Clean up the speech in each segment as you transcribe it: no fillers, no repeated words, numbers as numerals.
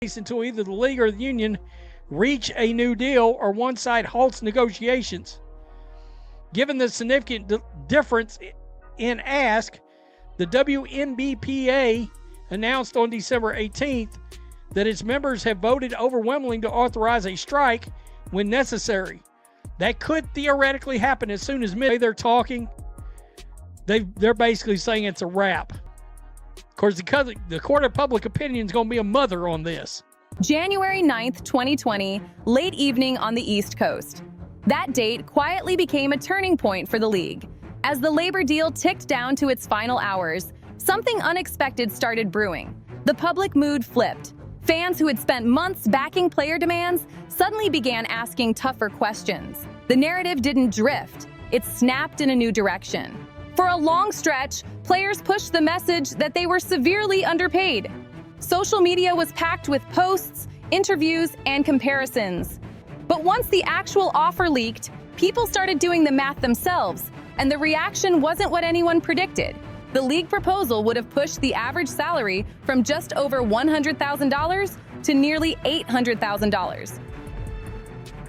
until either the league or the union reach a new deal or one side halts negotiations. Given the significant difference in ask, the WNBA announced on December 18th that its members have voted overwhelmingly to authorize a strike when necessary. That could theoretically happen as soon as midday. They're talking. They're basically saying it's a wrap. Of course, the court of public opinion is going to be a mother on this. January 9th, 2020, late evening on the East Coast. That date quietly became a turning point for the league. As the labor deal ticked down to its final hours, something unexpected started brewing. The public mood flipped. Fans who had spent months backing player demands suddenly began asking tougher questions. The narrative didn't drift. It snapped in a new direction. For a long stretch, players pushed the message that they were severely underpaid. Social media was packed with posts, interviews, and comparisons. But once the actual offer leaked, people started doing the math themselves, and the reaction wasn't what anyone predicted. The league proposal would have pushed the average salary from just over $100,000 to nearly $800,000.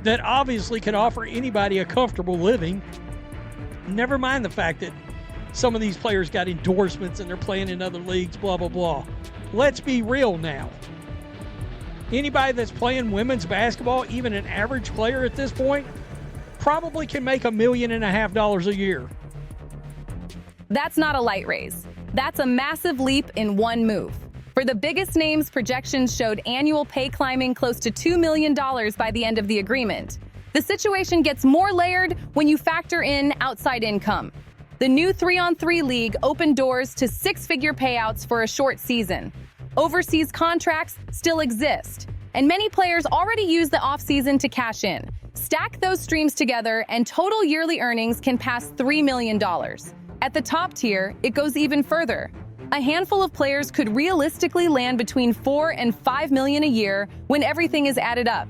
That obviously can offer anybody a comfortable living. Never mind the fact that some of these players got endorsements and they're playing in other leagues, blah, blah, blah. Let's be real now. Anybody that's playing women's basketball, even an average player at this point, probably can make $1.5 million a year. That's not a light raise. That's a massive leap in one move. For the biggest names, projections showed annual pay climbing close to $2 million by the end of the agreement. The situation gets more layered when you factor in outside income. The new 3-on-3 league opened doors to six-figure payouts for a short season. Overseas contracts still exist, and many players already use the offseason to cash in. Stack those streams together, and total yearly earnings can pass $3 million. At the top tier, it goes even further. A handful of players could realistically land between $4 and $5 million a year when everything is added up.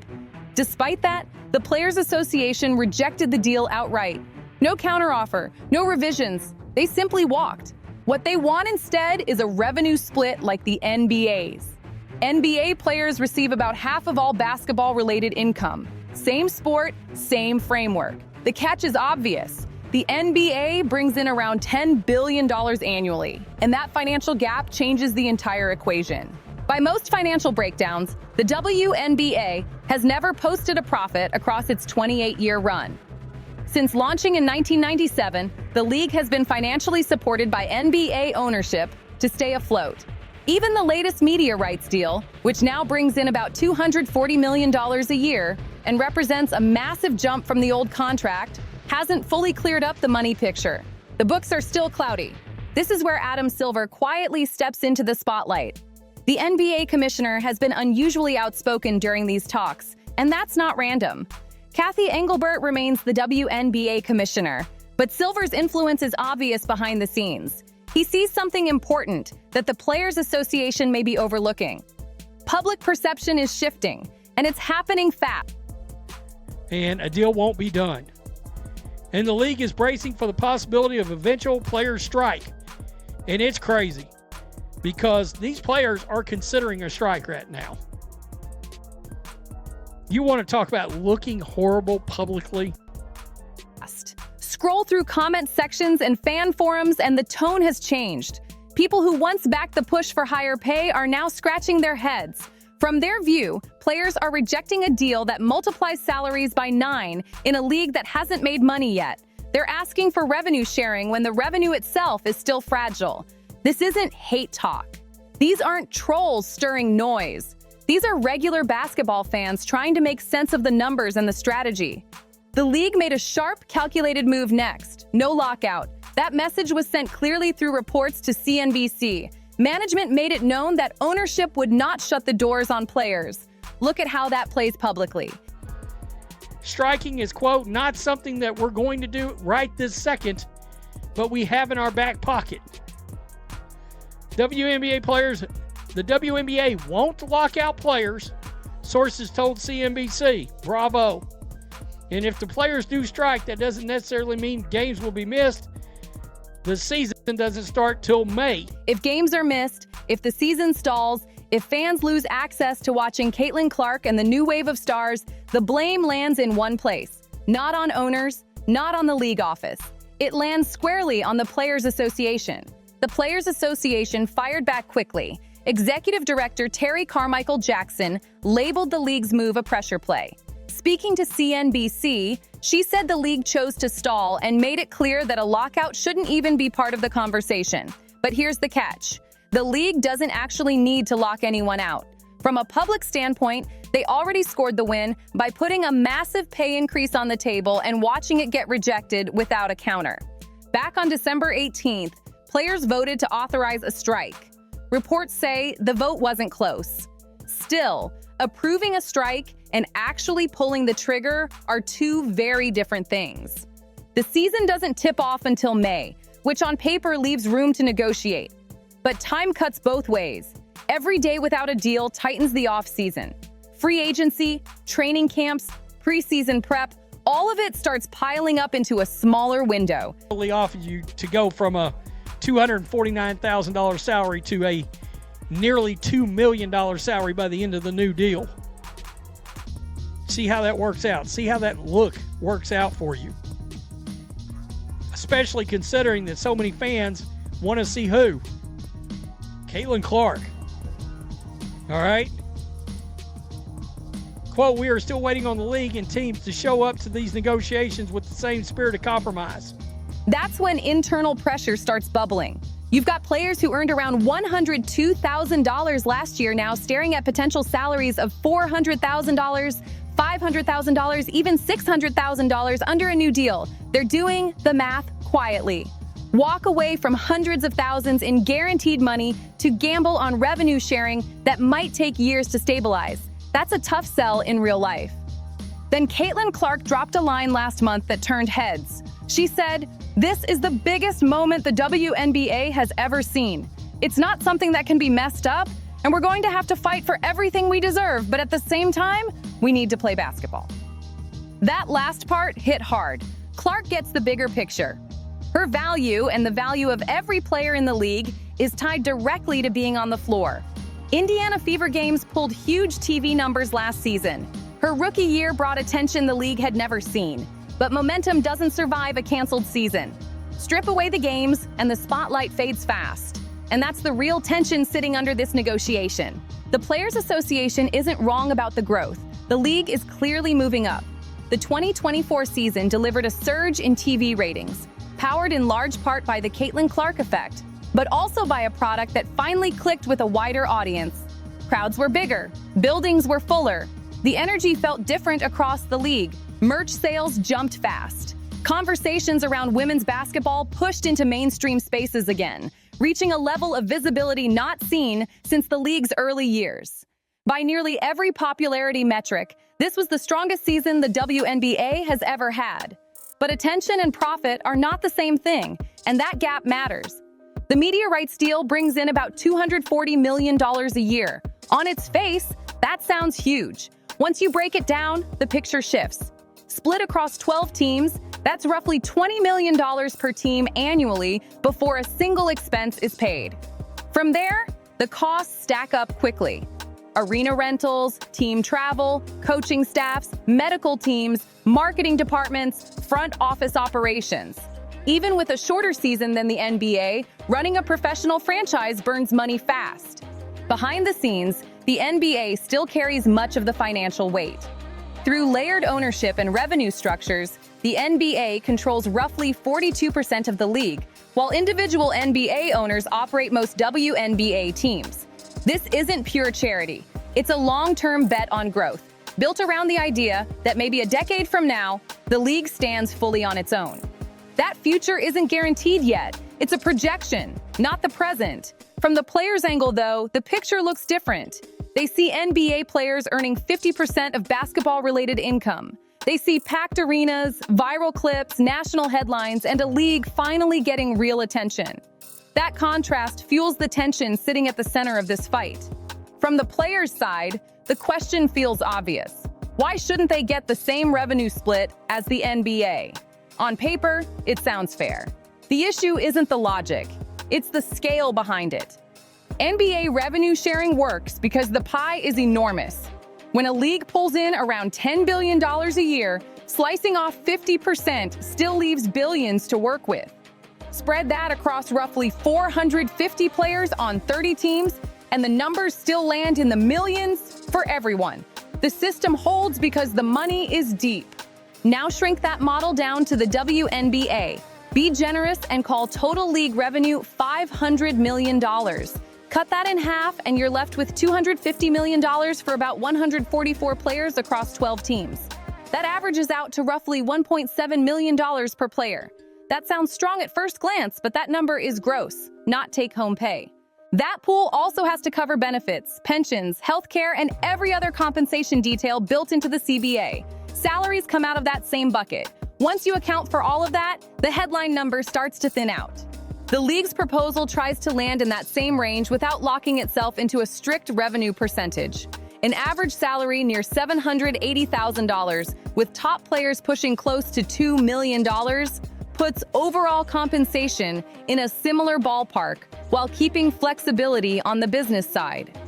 Despite that, the Players Association rejected the deal outright. No counteroffer, no revisions. They simply walked. What they want instead is a revenue split like the NBA's. NBA players receive about half of all basketball-related income. Same sport, same framework. The catch is obvious. The NBA brings in around $10 billion annually, and that financial gap changes the entire equation. By most financial breakdowns, the WNBA has never posted a profit across its 28-year run. Since launching in 1997, the league has been financially supported by NBA ownership to stay afloat. Even the latest media rights deal, which now brings in about $240 million a year and represents a massive jump from the old contract, hasn't fully cleared up the money picture. The books are still cloudy. This is where Adam Silver quietly steps into the spotlight. The NBA commissioner has been unusually outspoken during these talks, and that's not random. Kathy Engelbert remains the WNBA commissioner, but Silver's influence is obvious behind the scenes. He sees something important that the Players Association may be overlooking. Public perception is shifting, and it's happening fast. And a deal won't be done. And the league is bracing for the possibility of eventual player strike. And it's crazy because these players are considering a strike right now. You want to talk about looking horrible publicly? Scroll through comment sections and fan forums, and the tone has changed. People who once backed the push for higher pay are now scratching their heads. From their view, players are rejecting a deal that multiplies salaries by 9 in a league that hasn't made money yet. They're asking for revenue sharing when the revenue itself is still fragile. This isn't hate talk. These aren't trolls stirring noise. These are regular basketball fans trying to make sense of the numbers and the strategy. The league made a sharp, calculated move next. No lockout. That message was sent clearly through reports to CNBC. Management made it known that ownership would not shut the doors on players. Look at how that plays publicly. Striking is, quote, not something that we're going to do right this second, but we have in our back pocket. WNBA players, the WNBA won't lock out players, sources told CNBC. Bravo. And if the players do strike, that doesn't necessarily mean games will be missed. The season doesn't start till May. If games are missed, if the season stalls, If fans lose access to watching Caitlin Clark and the new wave of stars, the blame lands in one place. Not on owners, not on the league office. It lands squarely on the Players Association. The Players Association fired back quickly. Executive Director Terry Carmichael Jackson labeled the league's move a pressure play. Speaking to CNBC, she said the league chose to stall and made it clear that a lockout shouldn't even be part of the conversation. But here's the catch. The league doesn't actually need to lock anyone out. From a public standpoint, they already scored the win by putting a massive pay increase on the table and watching it get rejected without a counter. Back on December 18th, players voted to authorize a strike. Reports say the vote wasn't close. Still, approving a strike and actually pulling the trigger are two very different things. The season doesn't tip off until May, which on paper leaves room to negotiate. But time cuts both ways. Every day without a deal tightens the off-season. Free agency, training camps, preseason prep, all of it starts piling up into a smaller window. They offered you to go from a $249,000 salary to a nearly $2 million salary by the end of the new deal. See how that works out. See how that look works out for you. Especially considering that so many fans want to see who? Caitlin Clark. All right. Quote, "We are still waiting on the league and teams to show up to these negotiations with the same spirit of compromise." That's when internal pressure starts bubbling. You've got players who earned around $102,000 last year now staring at potential salaries of $400,000, $500,000, even $600,000 under a new deal. They're doing the math quietly. Walk away from hundreds of thousands in guaranteed money to gamble on revenue sharing that might take years to stabilize. That's a tough sell in real life. Then Caitlin Clark dropped a line last month that turned heads. She said, "This is the biggest moment the WNBA has ever seen. It's not something that can be messed up, and we're going to have to fight for everything we deserve, but at the same time, we need to play basketball." That last part hit hard. Clark gets the bigger picture. Her value and the value of every player in the league is tied directly to being on the floor. Indiana Fever games pulled huge TV numbers last season. Her rookie year brought attention the league had never seen. But momentum doesn't survive a canceled season. Strip away the games, and the spotlight fades fast. And that's the real tension sitting under this negotiation. The Players Association isn't wrong about the growth. The league is clearly moving up. The 2024 season delivered a surge in TV ratings, powered in large part by the Caitlin Clark effect, but also by a product that finally clicked with a wider audience. Crowds were bigger, buildings were fuller. The energy felt different across the league. Merch sales jumped fast. Conversations around women's basketball pushed into mainstream spaces again, reaching a level of visibility not seen since the league's early years. By nearly every popularity metric, this was the strongest season the WNBA has ever had. But attention and profit are not the same thing, and that gap matters. The media rights deal brings in about $240 million a year. On its face, that sounds huge. Once you break it down, the picture shifts. Split across 12 teams, that's roughly $20 million per team annually before a single expense is paid. From there, the costs stack up quickly. Arena rentals, team travel, coaching staffs, medical teams, marketing departments, front office operations. Even with a shorter season than the NBA, running a professional franchise burns money fast. Behind the scenes, the NBA still carries much of the financial weight. Through layered ownership and revenue structures, the NBA controls roughly 42% of the league, while individual NBA owners operate most WNBA teams. This isn't pure charity. It's a long-term bet on growth, built around the idea that maybe a decade from now, the league stands fully on its own. That future isn't guaranteed yet. It's a projection, not the present. From the players' angle, though, the picture looks different. They see NBA players earning 50% of basketball-related income. They see packed arenas, viral clips, national headlines, and a league finally getting real attention. That contrast fuels the tension sitting at the center of this fight. From the players' side, the question feels obvious. Why shouldn't they get the same revenue split as the NBA? On paper, it sounds fair. The issue isn't the logic, it's the scale behind it. NBA revenue sharing works because the pie is enormous. When a league pulls in around $10 billion a year, slicing off 50% still leaves billions to work with. Spread that across roughly 450 players on 30 teams, and the numbers still land in the millions for everyone. The system holds because the money is deep. Now shrink that model down to the WNBA. Be generous and call total league revenue $500 million. Cut that in half and you're left with $250 million for about 144 players across 12 teams. That averages out to roughly $1.7 million per player. That sounds strong at first glance, but that number is gross, not take-home pay. That pool also has to cover benefits, pensions, healthcare, and every other compensation detail built into the CBA. Salaries come out of that same bucket. Once you account for all of that, the headline number starts to thin out. The league's proposal tries to land in that same range without locking itself into a strict revenue percentage. An average salary near $780,000, with top players pushing close to $2 million, puts overall compensation in a similar ballpark while keeping flexibility on the business side.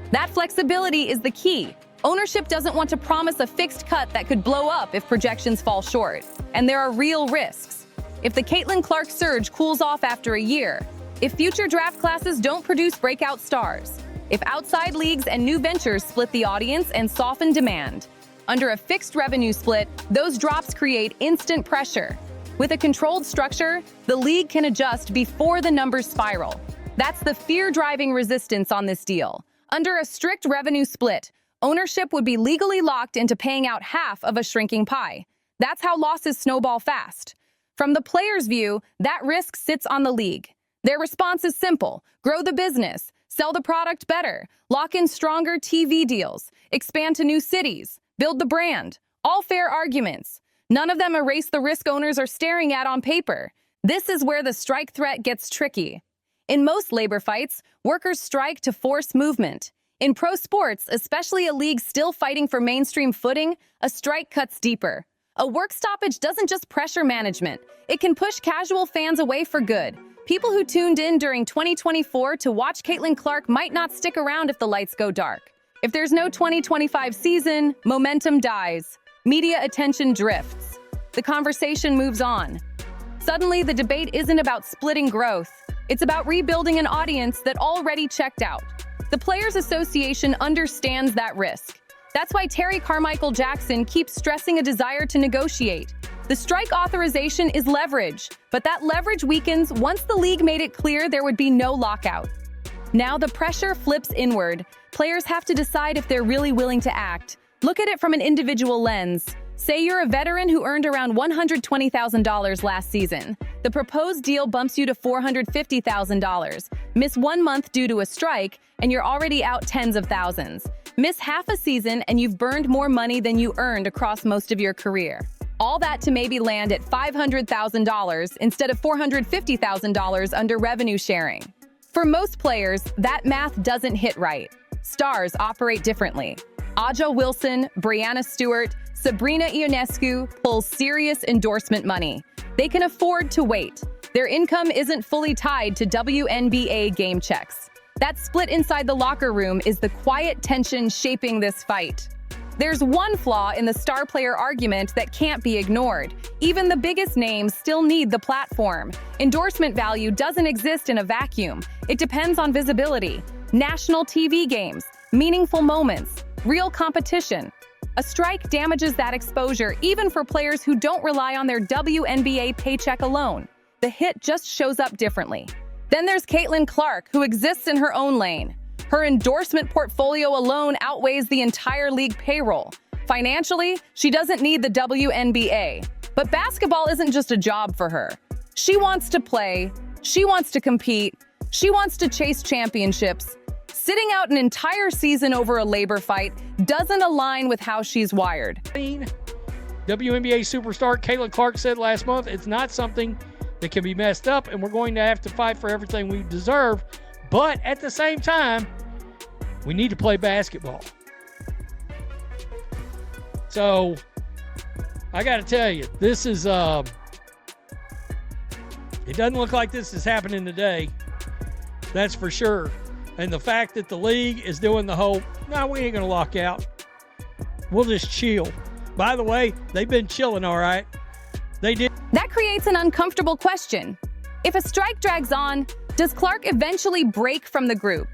That flexibility is the key. Ownership doesn't want to promise a fixed cut that could blow up if projections fall short, and there are real risks. If the Caitlin Clark surge cools off after a year, if future draft classes don't produce breakout stars, if outside leagues and new ventures split the audience and soften demand. Under a fixed revenue split, those drops create instant pressure. With a controlled structure, the league can adjust before the numbers spiral. That's the fear-driving resistance on this deal. Under a strict revenue split, ownership would be legally locked into paying out half of a shrinking pie. That's how losses snowball fast. From the player's view, that risk sits on the league. Their response is simple: grow the business, sell the product better, lock in stronger TV deals, expand to new cities, build the brand. All fair arguments. None of them erase the risk owners are staring at on paper. This is where the strike threat gets tricky. In most labor fights, workers strike to force movement. In pro sports, especially a league still fighting for mainstream footing, a strike cuts deeper. A work stoppage doesn't just pressure management. It can push casual fans away for good. People who tuned in during 2024 to watch Caitlin Clark might not stick around if the lights go dark. If there's no 2025 season, momentum dies. Media attention drifts. The conversation moves on. Suddenly, the debate isn't about splitting growth. It's about rebuilding an audience that already checked out. The Players Association understands that risk. That's why Terry Carmichael Jackson keeps stressing a desire to negotiate. The strike authorization is leverage, but that leverage weakens once the league made it clear there would be no lockout. Now the pressure flips inward. Players have to decide if they're really willing to act. Look at it from an individual lens. Say you're a veteran who earned around $120,000 last season. The proposed deal bumps you to $450,000. Miss 1 month due to a strike, and you're already out tens of thousands. Miss half a season, and you've burned more money than you earned across most of your career. All that to maybe land at $500,000 instead of $450,000 under revenue sharing. For most players, that math doesn't hit right. Stars operate differently. Aja Wilson, Brianna Stewart, Sabrina Ionescu pull serious endorsement money. They can afford to wait. Their income isn't fully tied to WNBA game checks. That split inside the locker room is the quiet tension shaping this fight. There's one flaw in the star player argument that can't be ignored. Even the biggest names still need the platform. Endorsement value doesn't exist in a vacuum. It depends on visibility, national TV games, meaningful moments, real competition. A strike damages that exposure even for players who don't rely on their WNBA paycheck alone. The hit just shows up differently. Then there's Caitlin Clark, who exists in her own lane. Her endorsement portfolio alone outweighs the entire league payroll. Financially, she doesn't need the WNBA. But basketball isn't just a job for her. She wants to play, she wants to compete, she wants to chase championships. Sitting out an entire season over a labor fight doesn't align with how she's wired. WNBA superstar Caitlin Clark said last month, it's not something that can be messed up, and we're going to have to fight for everything we deserve. But at the same time, we need to play basketball. So I got to tell you, this is, it doesn't look like this is happening today. That's for sure. And the fact that the league is doing the whole, no, we ain't going to lock out. We'll just chill. By the way, they've been chilling, all right. They did. That creates an uncomfortable question. If a strike drags on, does Clark eventually break from the group?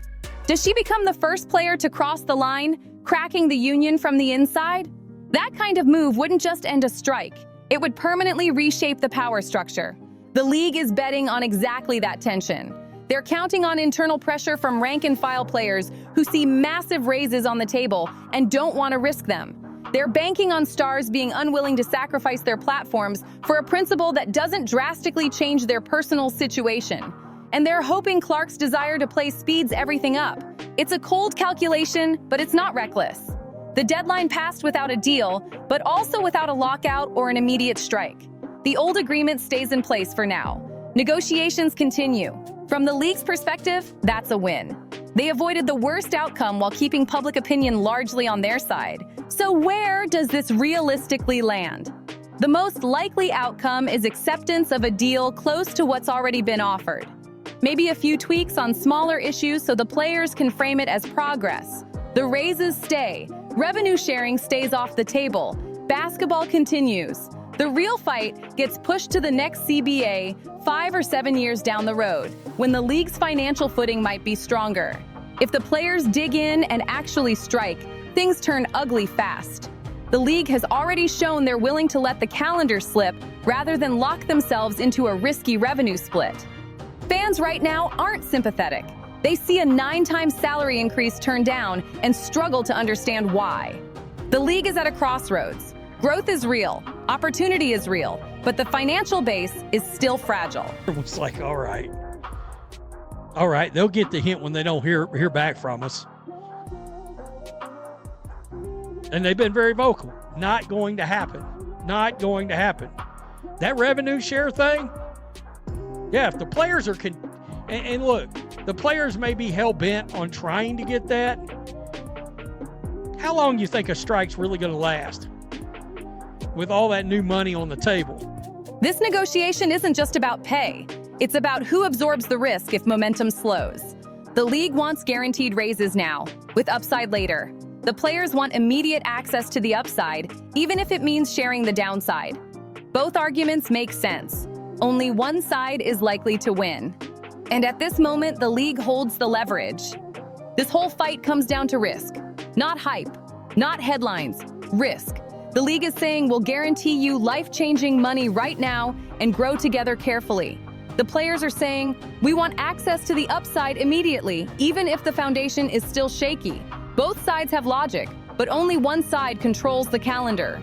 Does she become the first player to cross the line, cracking the union from the inside? That kind of move wouldn't just end a strike. It would permanently reshape the power structure. The league is betting on exactly that tension. They're counting on internal pressure from rank-and-file players who see massive raises on the table and don't want to risk them. They're banking on stars being unwilling to sacrifice their platforms for a principle that doesn't drastically change their personal situation. And they're hoping Clark's desire to play speeds everything up. It's a cold calculation, but it's not reckless. The deadline passed without a deal, but also without a lockout or an immediate strike. The old agreement stays in place for now. Negotiations continue. From the league's perspective, that's a win. They avoided the worst outcome while keeping public opinion largely on their side. So where does this realistically land? The most likely outcome is acceptance of a deal close to what's already been offered. Maybe a few tweaks on smaller issues so the players can frame it as progress. The raises stay. Revenue sharing stays off the table. Basketball continues. The real fight gets pushed to the next CBA 5 or 7 years down the road, when the league's financial footing might be stronger. If the players dig in and actually strike, things turn ugly fast. The league has already shown they're willing to let the calendar slip rather than lock themselves into a risky revenue split. Fans right now aren't sympathetic. They see a 9-time salary increase turned down and struggle to understand why. The league is at a crossroads. Growth is real, opportunity is real, but the financial base is still fragile. Everyone's like, all right, they'll get the hint when they don't hear back from us. And they've been very vocal. Not going to happen. Not going to happen. That revenue share thing, yeah, if the players are, and look, the players may be hell-bent on trying to get that. How long do you think a strike's really going to last with all that new money on the table? This negotiation isn't just about pay. It's about who absorbs the risk if momentum slows. The league wants guaranteed raises now, with upside later. The players want immediate access to the upside, even if it means sharing the downside. Both arguments make sense. Only one side is likely to win. And at this moment, the league holds the leverage. This whole fight comes down to risk. Not hype, not headlines, risk. The league is saying we'll guarantee you life-changing money right now and grow together carefully. The players are saying we want access to the upside immediately, even if the foundation is still shaky. Both sides have logic, but only one side controls the calendar.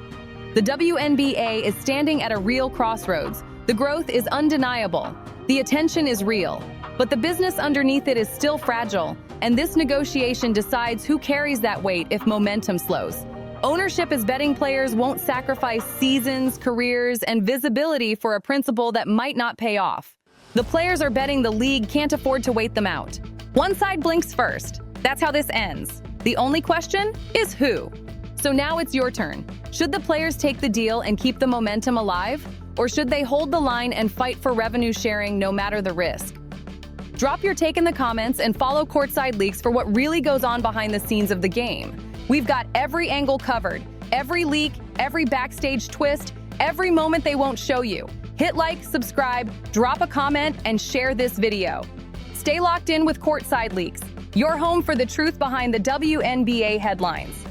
The WNBA is standing at a real crossroads. The growth is undeniable. The attention is real. But the business underneath it is still fragile, and this negotiation decides who carries that weight if momentum slows. Ownership is betting players won't sacrifice seasons, careers, and visibility for a principle that might not pay off. The players are betting the league can't afford to wait them out. One side blinks first. That's how this ends. The only question is who. So now it's your turn. Should the players take the deal and keep the momentum alive? Or should they hold the line and fight for revenue sharing no matter the risk? Drop your take in the comments and follow Courtside Leaks for what really goes on behind the scenes of the game. We've got every angle covered, every leak, every backstage twist, every moment they won't show you. Hit like, subscribe, drop a comment, and share this video. Stay locked in with Courtside Leaks, your home for the truth behind the WNBA headlines.